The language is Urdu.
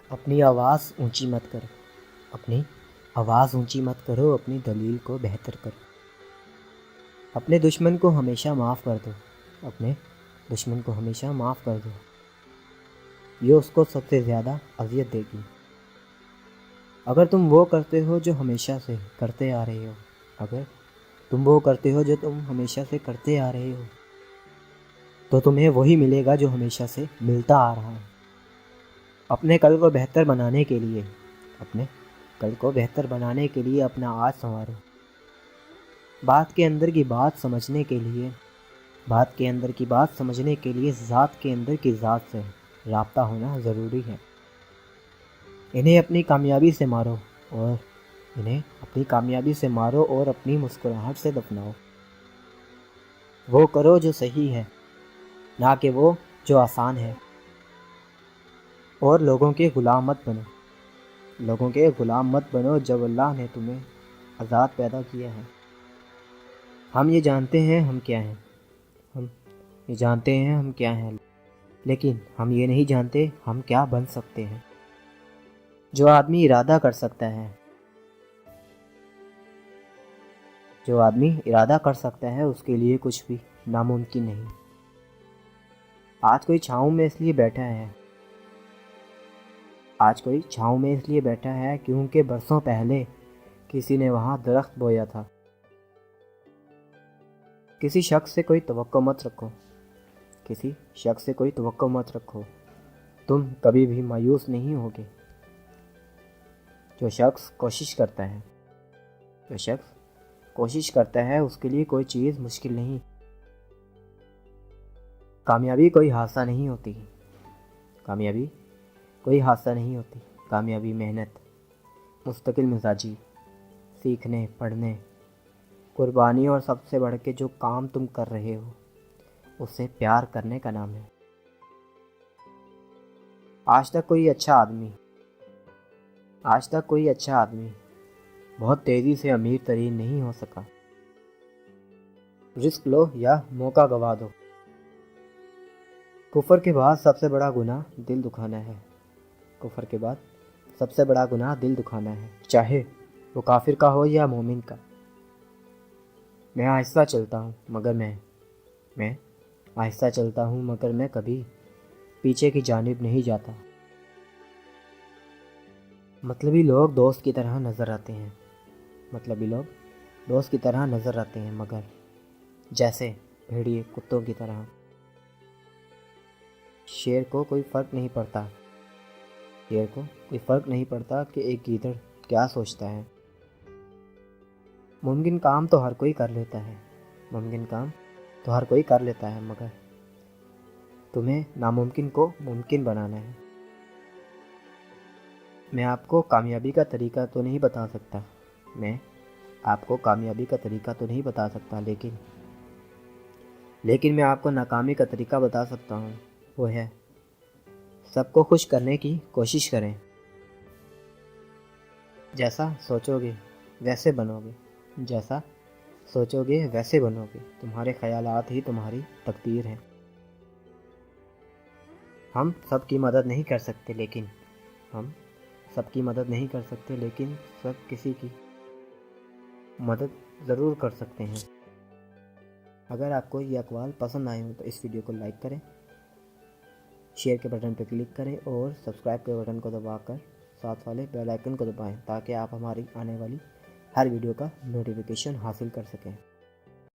اپنی آواز اونچی مت کرو، اپنی آواز اونچی مت کرو، اپنی دلیل کو بہتر کرو۔ اپنے دشمن کو ہمیشہ معاف کر دو، اپنے دشمن کو ہمیشہ معاف کر دو، یہ اس کو سب سے زیادہ اذیت دے گی۔ اگر تم وہ کرتے ہو جو ہمیشہ سے کرتے آ رہے ہو، اگر تم وہ کرتے ہو جو تم ہمیشہ سے کرتے آ رہے ہو، تو تمہیں وہی ملے گا جو ہمیشہ سے ملتا آ رہا ہے۔ اپنے کل کو بہتر بنانے کے لیے، اپنے کل کو بہتر بنانے کے لیے اپنا آج سنوارو۔ بات کے اندر کی بات سمجھنے کے لیے، بات کے اندر کی بات سمجھنے کے لیے ذات کے اندر کی ذات سے رابطہ ہونا ضروری ہے۔ انہیں اپنی کامیابی سے مارو اور انہیں اپنی کامیابی سے مارو اور اپنی مسکراہٹ سے دفناؤ۔ وہ کرو جو صحیح ہے، نہ کہ وہ جو آسان ہے، اور لوگوں کے غلام مت بنو، لوگوں کے غلام مت بنو جب اللہ نے تمہیں آزاد پیدا کیا ہے۔ ہم یہ جانتے ہیں ہم کیا ہیں، ہم یہ جانتے ہیں ہم کیا ہیں، لیکن ہم یہ نہیں جانتے ہم کیا بن سکتے ہیں۔ جو آدمی ارادہ کر سکتا ہے، جو آدمی ارادہ کر سکتا ہے اس کے لیے کچھ بھی ناممکن نہیں۔ آج کوئی چھاؤں میں اس لیے بیٹھا ہے، آج کوئی چھاؤں میں اس لیے بیٹھا ہے کیونکہ برسوں پہلے کسی نے وہاں درخت بویا تھا۔ کسی شخص سے کوئی توقع مت رکھو، کسی شخص سے کوئی توقع مت رکھو، تم کبھی بھی مایوس نہیں ہوگے۔ جو شخص کوشش کرتا ہے، جو شخص کوشش کرتا ہے اس کے لیے کوئی چیز مشکل نہیں۔ کامیابی کوئی حادثہ نہیں ہوتی، کامیابی کوئی حادثہ نہیں ہوتی، کامیابی محنت، مستقل مزاجی، سیکھنے، پڑھنے، قربانی اور سب سے بڑھ کے جو کام تم کر رہے ہو اس سے پیار کرنے کا نام ہے۔ آج تک کوئی اچھا آدمی بہت تیزی سے امیر ترین نہیں ہو سکا۔ رزق لو یا موقع گوا دو۔ کفر کے بعد سب سے بڑا گناہ دل دکھانا ہے، کفر کے بعد سب سے بڑا گناہ دل دکھانا ہے، چاہے وہ کافر کا ہو یا مومن کا۔ میں آہستہ چلتا ہوں مگر میں کبھی پیچھے کی جانب نہیں جاتا۔ مطلبی لوگ دوست کی طرح نظر آتے ہیں، مطلبی لوگ دوست کی طرح نظر آتے ہیں مگر جیسے بھیڑیے کتوں کی طرح۔ شیر کو کوئی فرق نہیں پڑتا کہ ایک گیدڑ کیا سوچتا ہے۔ ممکن کام تو ہر کوئی کر لیتا ہے، مگر تمہیں ناممکن کو ممکن بنانا ہے۔ میں آپ کو کامیابی کا طریقہ تو نہیں بتا سکتا، لیکن میں آپ کو ناکامی کا طریقہ بتا سکتا ہوں، وہ ہے سب کو خوش کرنے کی کوشش کریں۔ جیسا سوچو گے ویسے بنو گے، تمہارے خیالات ہی تمہاری تقدیر ہیں۔ ہم سب کی مدد نہیں کر سکتے لیکن سب کسی کی مدد ضرور کر سکتے ہیں۔ اگر آپ کو یہ اقوال پسند آئے ہوں تو اس ویڈیو کو لائک کریں، شیئر کے بٹن پہ کلک کریں اور سبسکرائب کے بٹن کو دبا کر ساتھ والے بیل آئیکن کو دبائیں تاکہ آپ ہماری آنے والی ہر ویڈیو کا نوٹیفیکیشن حاصل کر سکیں۔